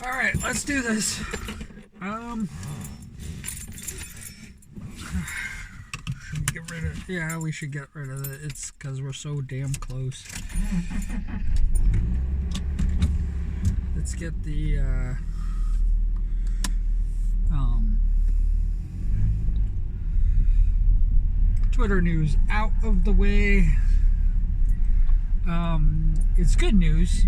All right, let's do this. Should we get rid of? Yeah, we should get rid of it. It's because we're so damn close. Let's get the Twitter news out of the way. It's good news.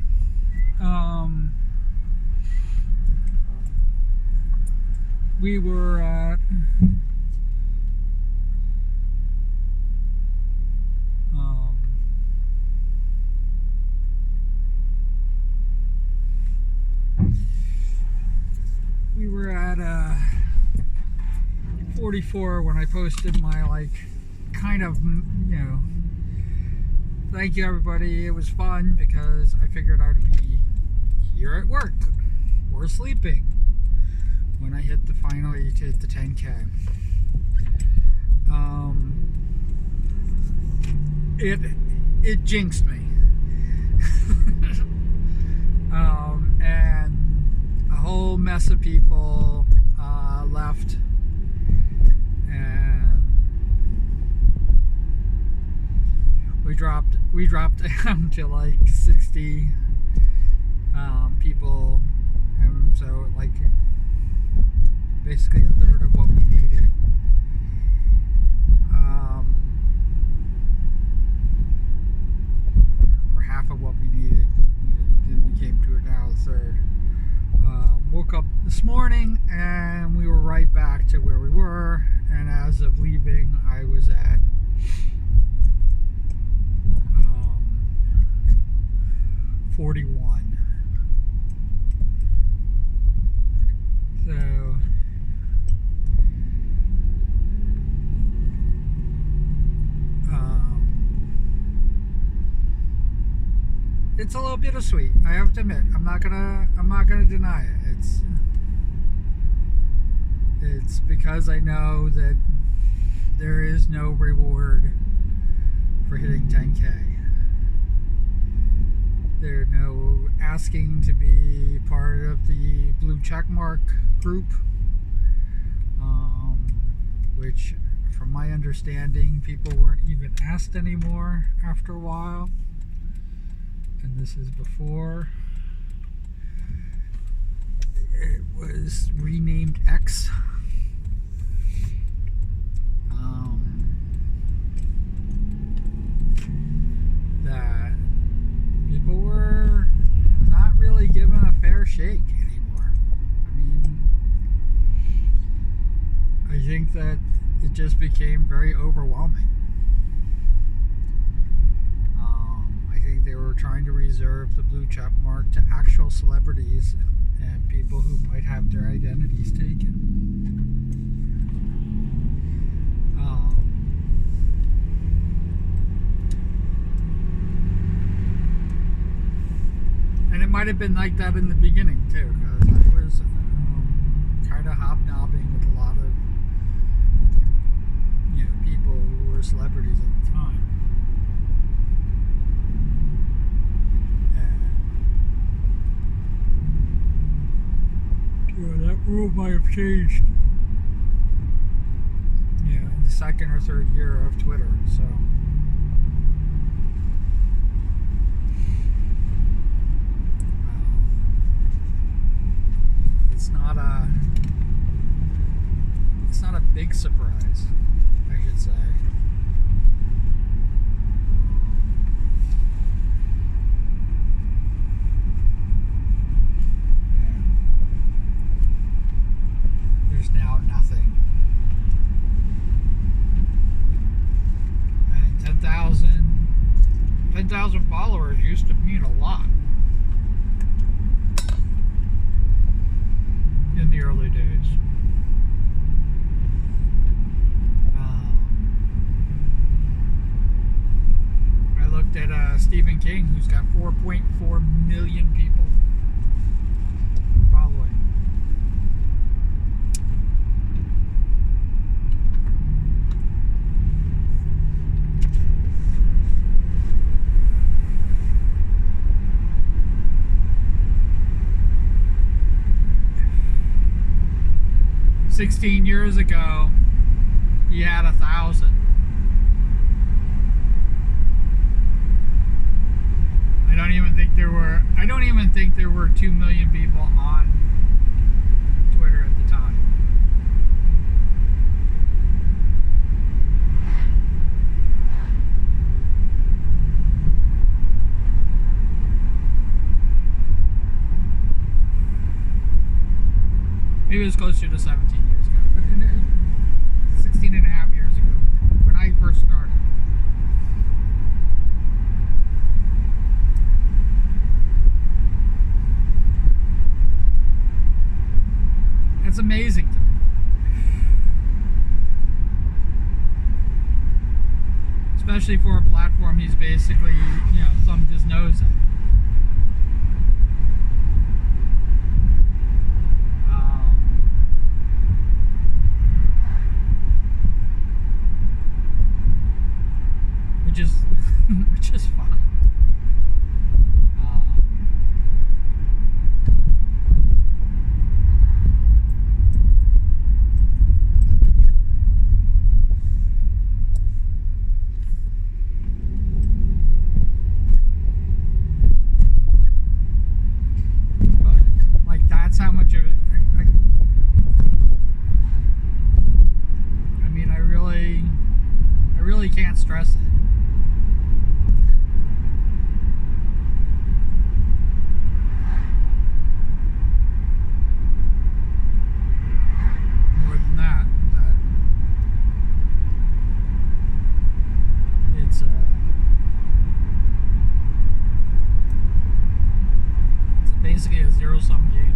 We were at we were at 44 when I posted my kind of, thank you everybody. It was fun because I figured I would be here at work or sleeping when I finally hit the 10K. It jinxed me. And a whole mess of people left, and we dropped down to 60 people, and so basically a third of what we needed. Or half of what we needed. Then we came to it now, a third. Woke up this morning and we were right back to where we were, and as of leaving I was at 41. So it's a little bittersweet, I have to admit. I'm not gonna deny it. It's because I know that there is no reward for hitting 10K. There's no asking to be part of the blue checkmark group, which, from my understanding, people weren't even asked anymore after a while. And this is before it was renamed X. That people were not really given a fair shake anymore. I mean, I think that it just became very overwhelming. I think they were trying to reserve the blue check mark to actual celebrities and people who might have their identities taken. And it might have been like that in the beginning too, because I was kind of hobnobbing with a lot of people who were celebrities at the time. And that rule might have changed in the second or third year of Twitter. So it's not a big surprise, I should say. There's now nothing. And 10,000 followers used to mean a lot in the early days. I looked at Stephen King, who's got 4.4 million people following. 16 years ago, he had 1,000. I don't even think there were 2 million people on Twitter at the time. Maybe it was closer to 17 years ago, but 16 and a half years ago, when I first started. That's amazing to me. Especially for a platform he's basically, thumbed his nose at. Which is fine. But like that's how much of it. I mean, I really can't stress it. Basically a zero-sum game.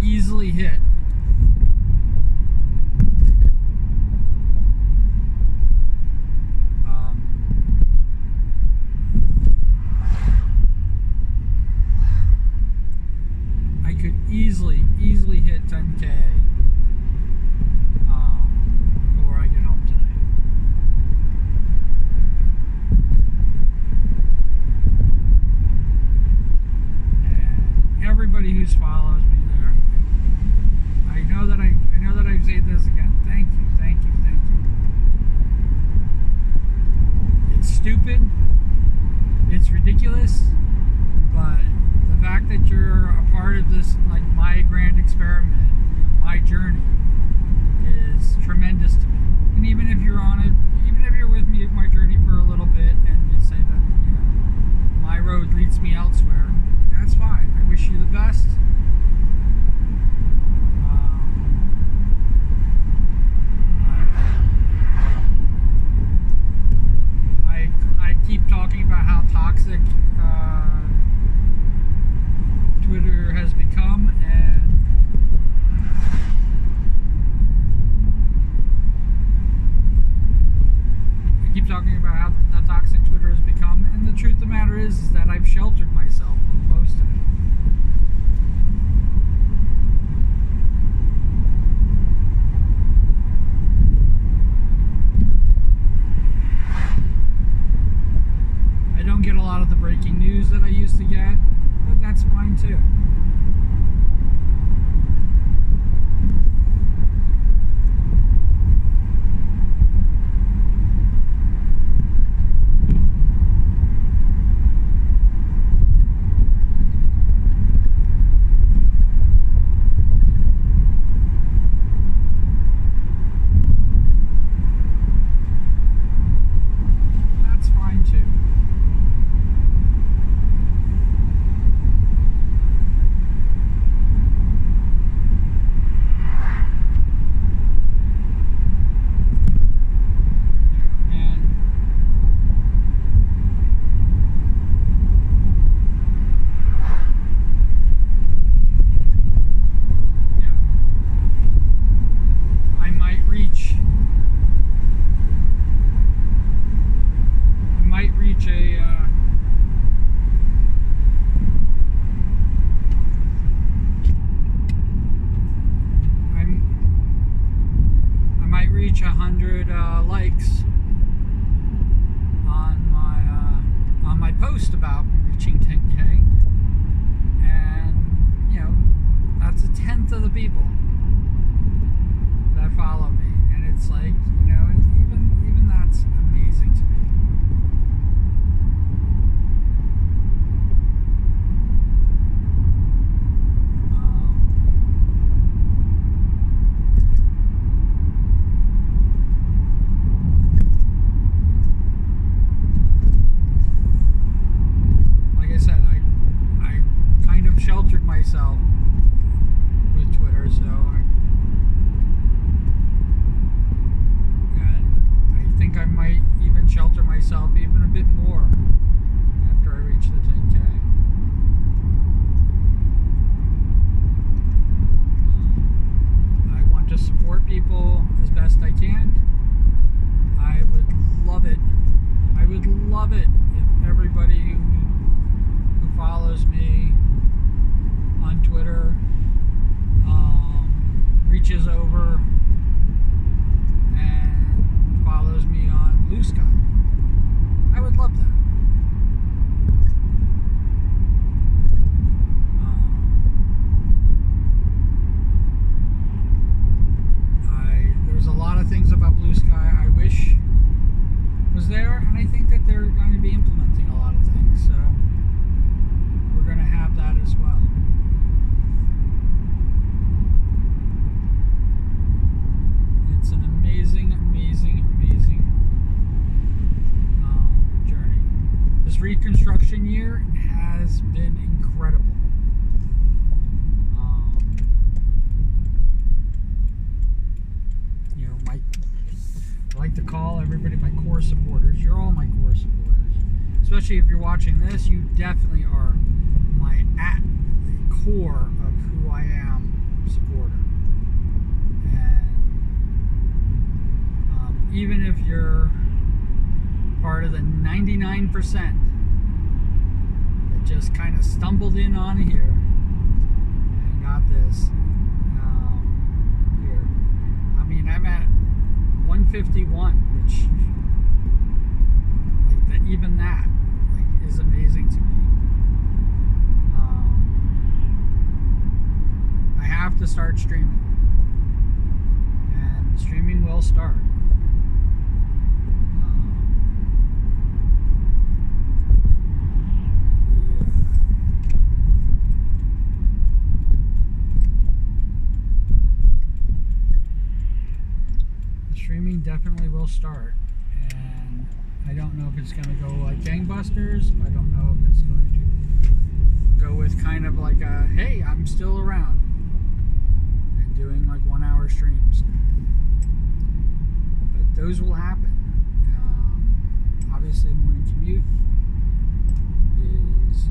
Easily hit I could easily hit 10K before I get home tonight. And everybody who's follows me there, I know that I've said this again. Thank you. It's stupid. It's ridiculous. But the fact that you're a part of this, like my grand experiment, my journey. 100 likes on my post about reaching 10K, and that's a tenth of the people that follow me, and it's like, even that's amazing to me. Like I said, I kind of sheltered myself with Twitter, so I think I might even shelter myself even a bit more after I reach the 10K. I want to support people as best I can. I would love it. I would love it if everybody who follows me on Twitter reaches over and follows me on Blue Sky. I would love that. There's a lot of things about Blue Sky I wish was there, and I think that they're going to be implementing a lot of things, so we're going to have that as well. It's an amazing, amazing, amazing journey. This reconstruction year has been incredible. I like to call everybody my core supporters. You're all my core supporters. Especially if you're watching this, you definitely are my at the core of who I am supporter. And even if you're part of the 99% that just kind of stumbled in on here and got this here. I mean, I'm at 151, which even that is amazing to me. I have to start streaming, and the streaming will start. Streaming definitely will start, and I don't know if it's going to go like gangbusters. I don't know if it's going to go with kind of like a, hey, I'm still around, and doing like 1 hour streams. But those will happen. Obviously, Morning Commute is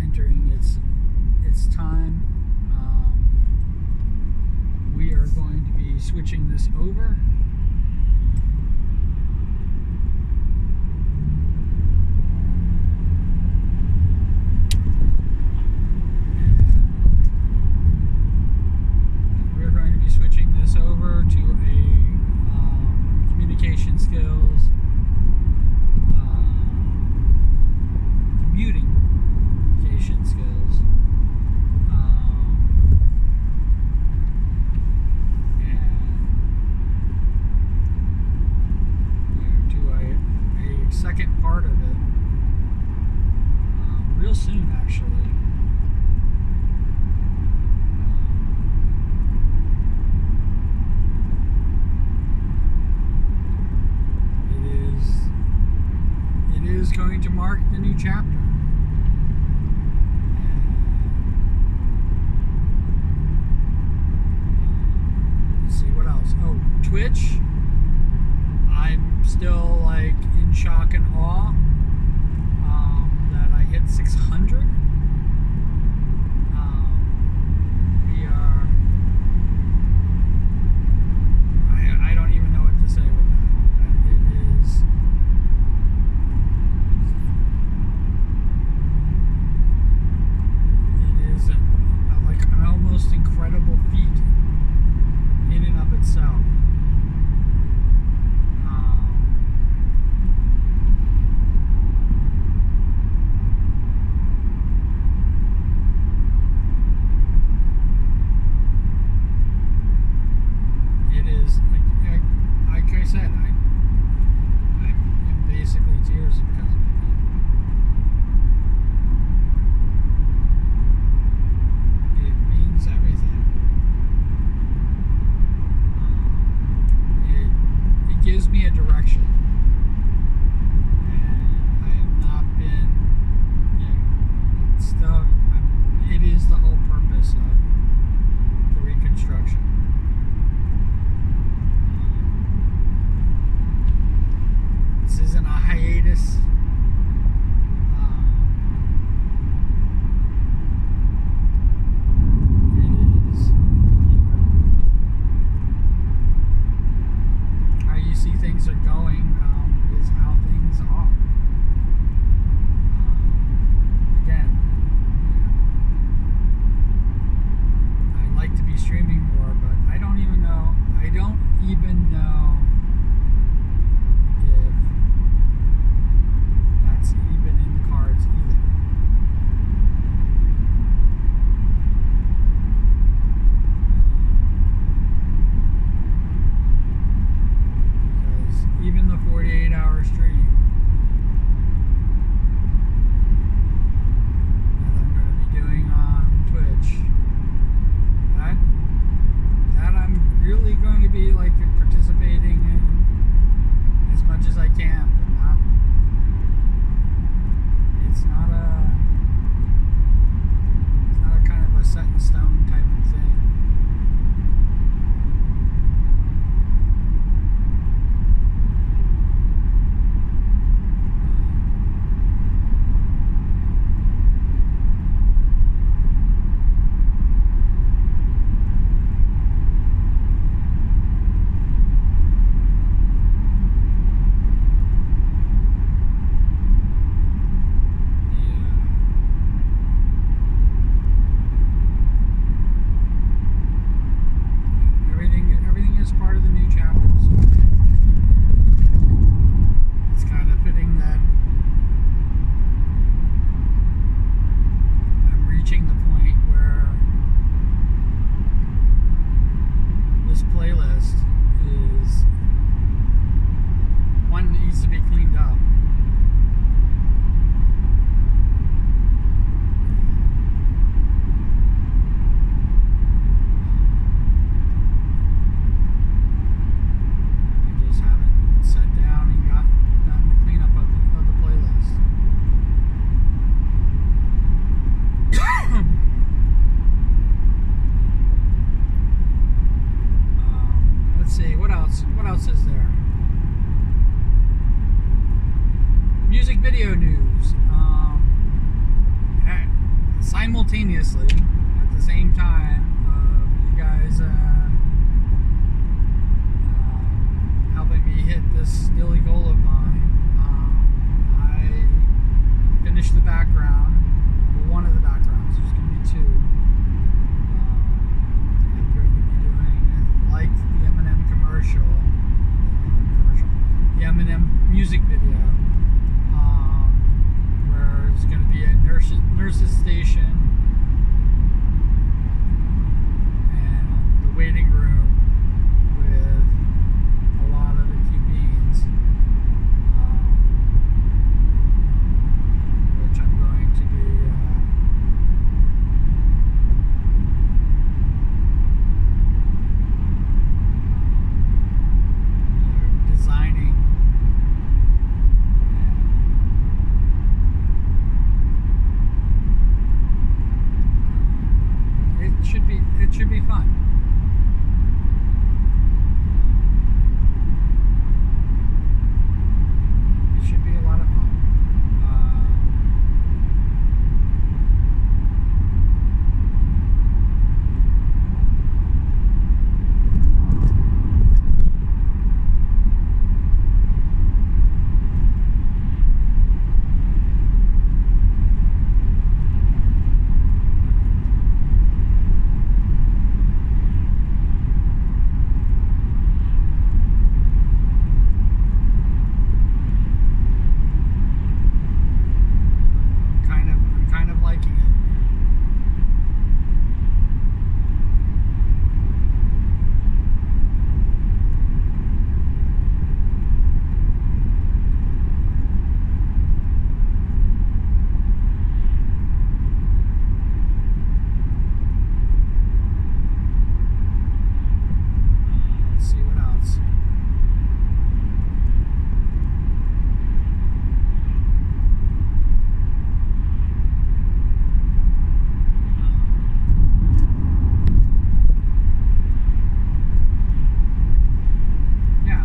entering its time. We are going to be switching this over. We're going to be switching this over to a communication skills, communication skills. Second part of it real soon, actually. It is going to mark the new chapter. Let's see what else. Oh, Twitch. I'm still like in shock and awe that I hit 600. We are. I don't even know what to say with that. It is like an almost incredible feat in and of itself. simultaneously, at the same time, you guys helping me hit this daily goal of mine, I finished the background, well, one of the backgrounds, there's going to be two. I'm going to be doing, like the Eminem commercial, the Eminem music video, where it's going to be a nurse's station and the waiting room with a lot of acute beans, which I'm going to be designing. It should be fun. It should be a lot of fun. I'm kind of liking it. Let's see what else. Yeah,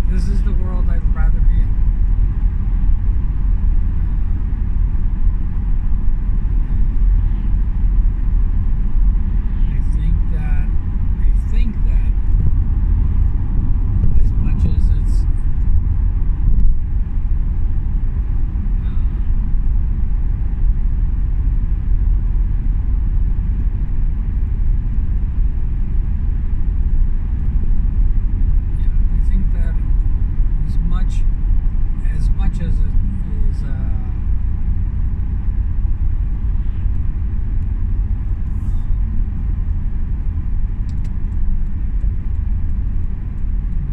this is the world I'd rather be in. I think that as much as it's I think that as much as it is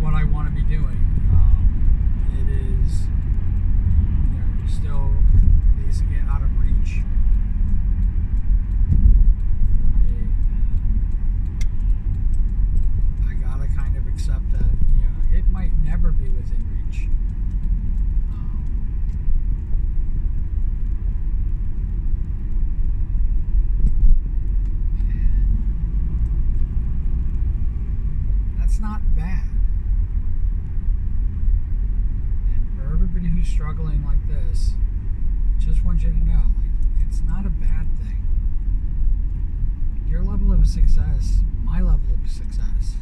what I want to be doing, it is, still basically out of reach for me. I gotta kind of accept that, it might never be within reach. And that's not bad. And for everybody who's struggling like this, I just want you to know, it's not a bad thing. Your level of success, my level of success,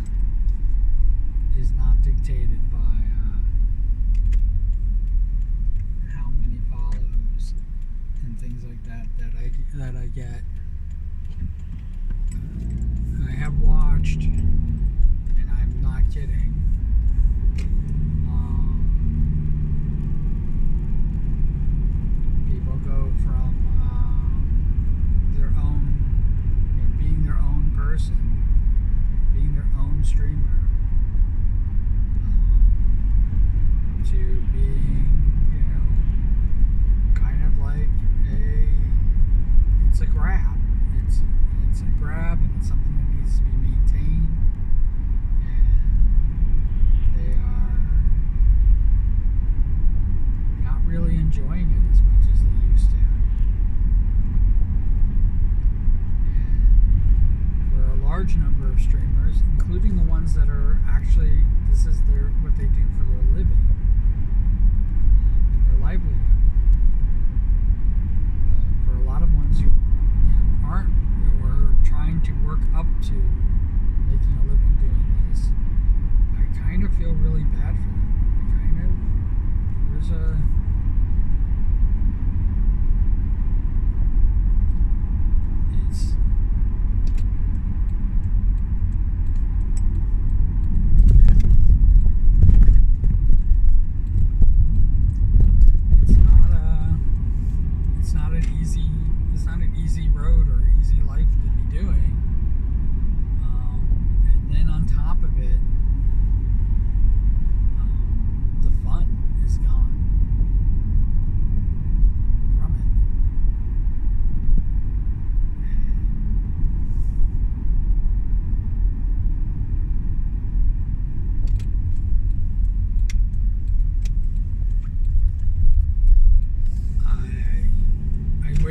is not dictated by how many follows and things like that I get. I have watched, and I'm not kidding, people go from their own, being their own person, being their own streamer,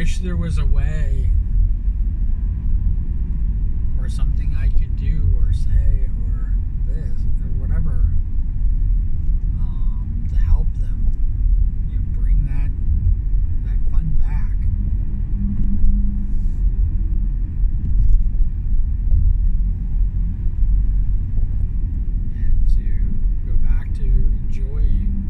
wish there was a way or something I could do or say or this or whatever, to help them, bring that fun back. And to go back to enjoying,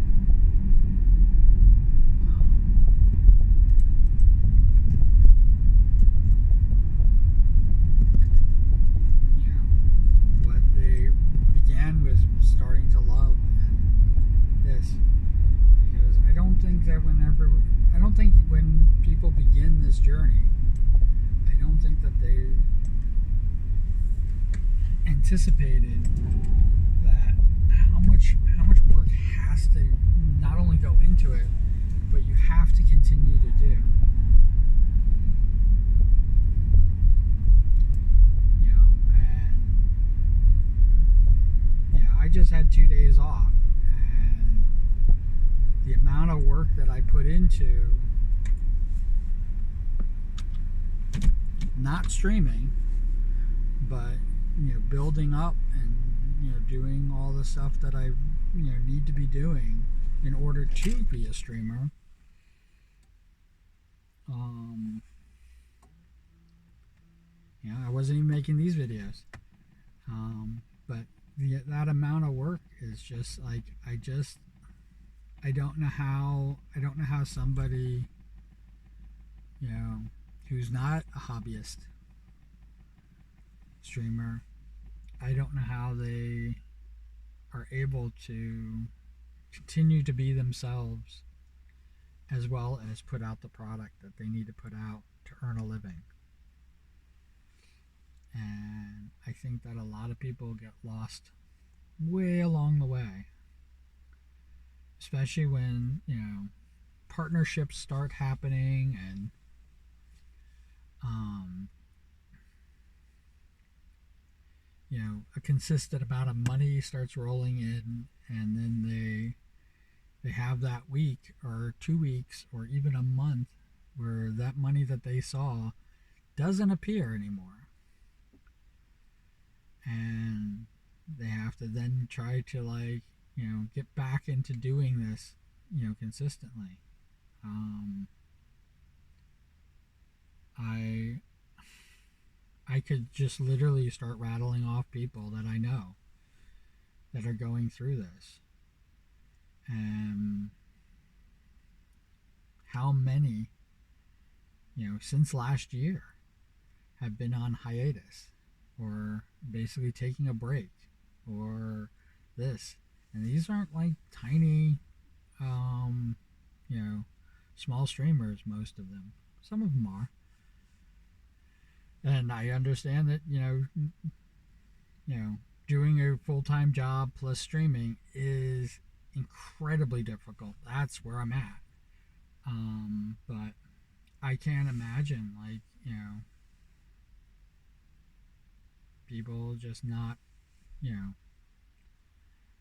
what they began with starting to love and this. Because I don't think that when people begin this journey, I don't think that they anticipated that how much work has to not only go into it, but you have to continue to do. And I just had 2 days off, and the amount of work that I put into not streaming, but building up and doing all the stuff that I need to be doing in order to be a streamer. I wasn't even making these videos, but that amount of work is just like I don't know how somebody who's not a hobbyist streamer, I don't know how they are able to continue to be themselves as well as put out the product that they need to put out to earn a living. And I think that a lot of people get lost way along the way, especially when partnerships start happening and a consistent amount of money starts rolling in, and then they have that week or 2 weeks or even a month where that money that they saw doesn't appear anymore, and they have to then try to get back into doing this consistently. I could just literally start rattling off people that I know that are going through this, and how many since last year have been on hiatus or basically taking a break or this. And these aren't like tiny small streamers, most of them. Some of them are. And I understand that, doing a full-time job plus streaming is incredibly difficult. That's where I'm at. But I can't imagine, people just not,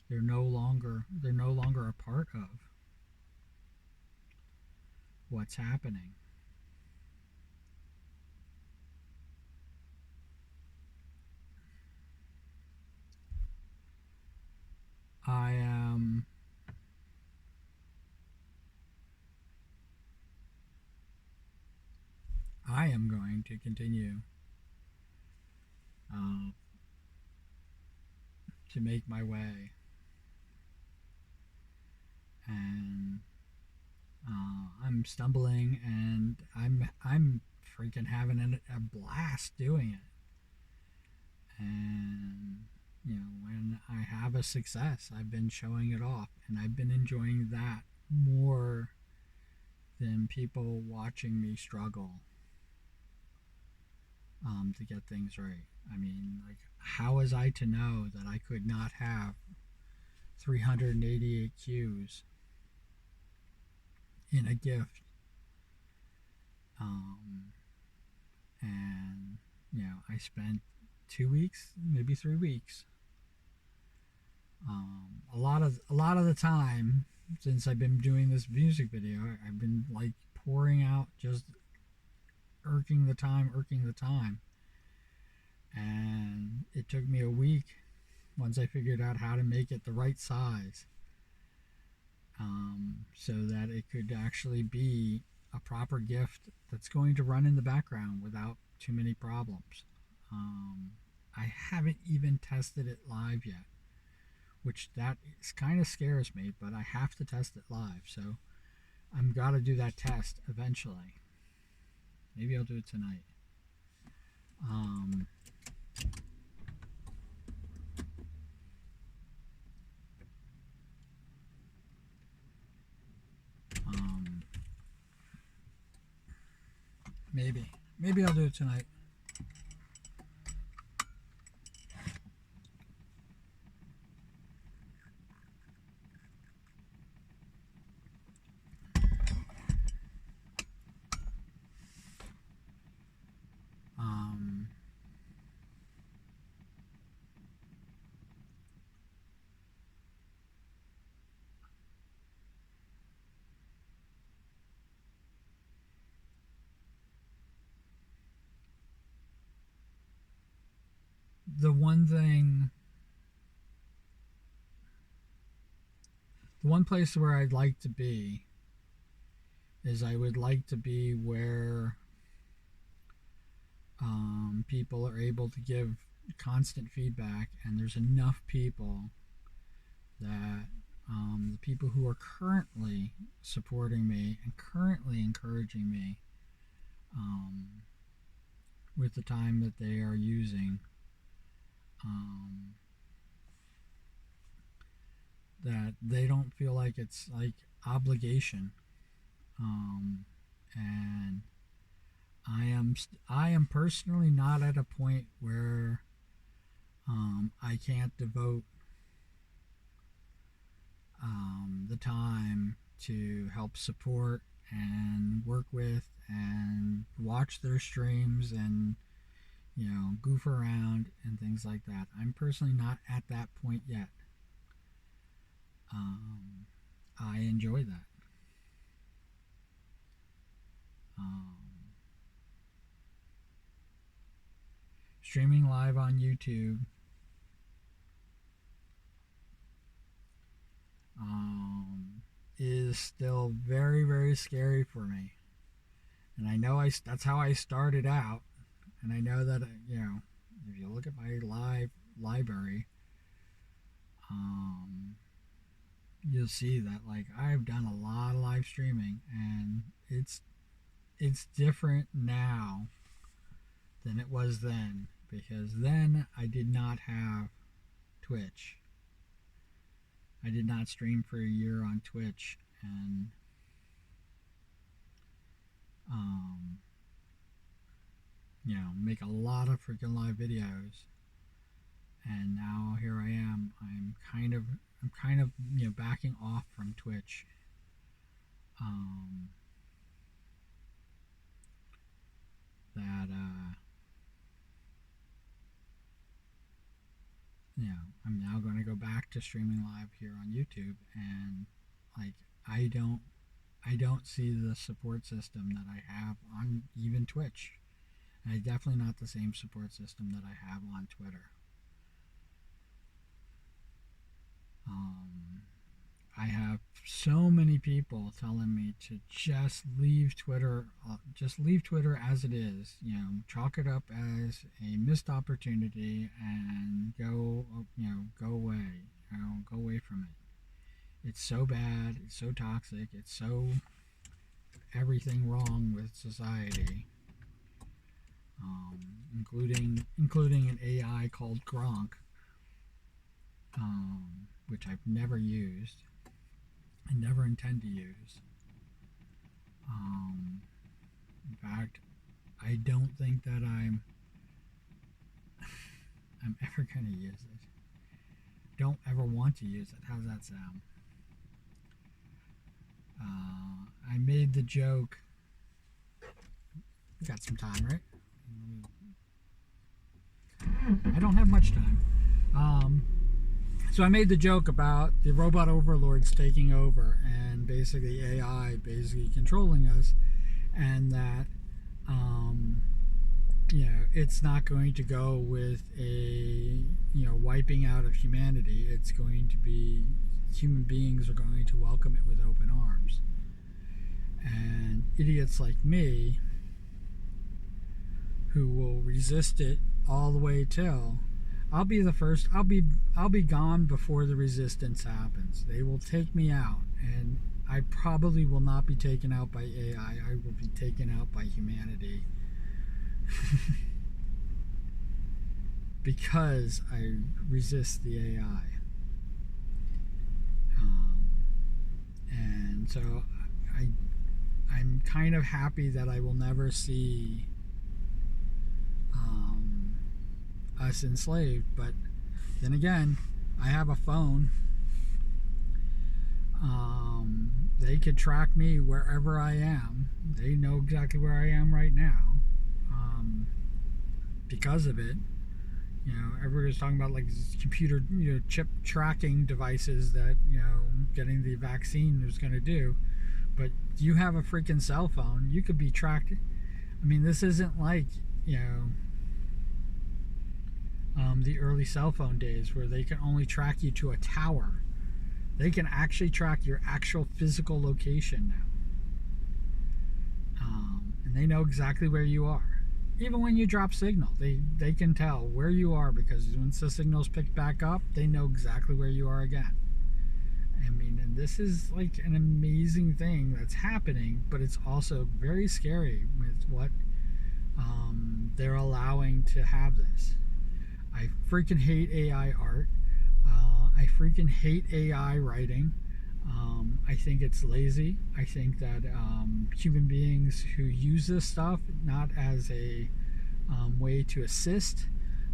they're no longer a part of what's happening. I am going to continue to make my way, and I'm stumbling, and I'm freaking having a blast doing it. And when I have a success, I've been showing it off, and I've been enjoying that more than people watching me struggle to get things right. I mean, how was I to know that I could not have 388 Qs in a gift? And I spent 2 weeks, maybe 3 weeks. A lot of the time since I've been doing this music video, I've been pouring out just irking the time. And it took me a week once I figured out how to make it the right size, so that it could actually be a proper gift that's going to run in the background without too many problems. I haven't even tested it live yet, which that kind of scares me, but I have to test it live. So I'm got to do that test eventually. Maybe I'll do it tonight. Um, um, maybe I'll do it tonight. Um, the one thing, the one place where I'd like to be is I would like to be where people are able to give constant feedback, and there's enough people that the people who are currently supporting me and currently encouraging me um, with the time that they are using, um, that they don't feel like it's like obligation. And I am personally not at a point where I can't devote the time to help support and work with and watch their streams and goof around and things like that. I'm personally not at that point yet. I enjoy that. Um, Streaming live on YouTube is still very, very scary for me. And I know that's how I started out. And I know that, if you look at my live library, you'll see that like I've done a lot of live streaming, and it's different now than it was then, because then I did not have Twitch. I did not stream for a year on Twitch, and make a lot of freaking live videos. And now here I am. I'm kind of backing off from Twitch. That I'm now going to go back to streaming live here on YouTube, and like I don't see the support system that I have on even Twitch. And it's definitely not the same support system that I have on Twitter. I have so many people telling me to just leave Twitter as it is. Chalk it up as a missed opportunity and go away. Go away from it. It's so bad. It's so toxic. It's so everything wrong with society, including an AI called Gronk, which I've never used and never intend to use. In fact, I don't think that I'm ever going to use it. Don't ever want to use it. How's that sound? I made the joke. We got some time, right? I don't have much time. So I made the joke about the robot overlords taking over and basically AI basically controlling us, and that um, it's not going to go with a wiping out of humanity. It's going to be human beings are going to welcome it with open arms, and idiots like me who will resist it all the way till I'll be the first. I'll be gone before the resistance happens. They will take me out, and I probably will not be taken out by AI. I will be taken out by humanity. Because I resist the AI. And so I'm kind of happy that I will never see us enslaved. But then again, I have a phone. They could track me wherever I am. They know exactly where I am right now. Because of it, everybody's talking about like computer, chip tracking devices that getting the vaccine is going to do. But you have a freaking cell phone, you could be tracked. I mean, this isn't like the early cell phone days where they can only track you to a tower. They can actually track your actual physical location now, and they know exactly where you are. Even when you drop signal, they can tell where you are, because once the signal's picked back up, they know exactly where you are again. I mean, and this is like an amazing thing that's happening, but it's also very scary with what they're allowing to have this. I freaking hate AI art. I freaking hate AI writing. I think it's lazy. I think that human beings who use this stuff not as a way to assist,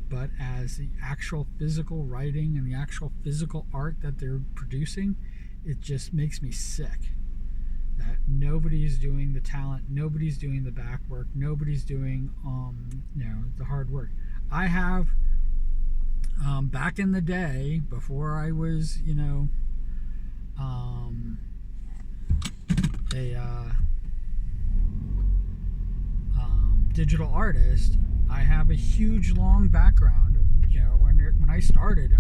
but as the actual physical writing and the actual physical art that they're producing, it just makes me sick. That nobody's doing the talent, nobody's doing the back work, nobody's doing the hard work. I have back in the day, before I was a digital artist, I have a huge long background. When I started,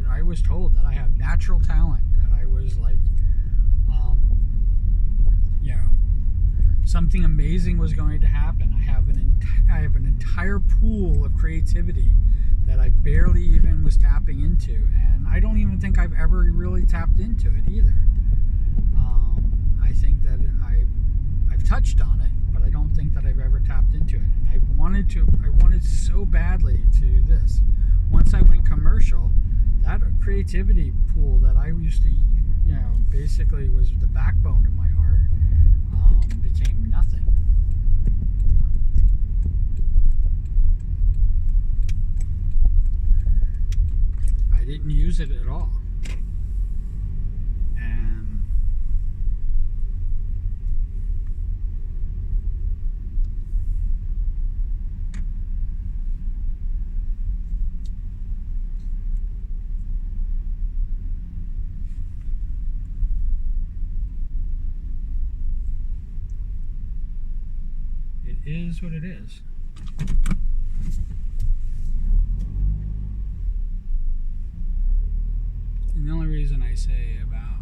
I was told that I have natural talent, that I was like something amazing was going to happen. I have an entire pool of creativity that I barely even was tapping into, and I don't even think I've ever really tapped into it either. I think that I've touched on it, but I don't think that I've ever tapped into it. And I wanted so badly to this. Once I went commercial, that creativity pool that I used to, basically was the backbone of my art, became nothing. I didn't use it at all. And it is what it is. And the only reason I say about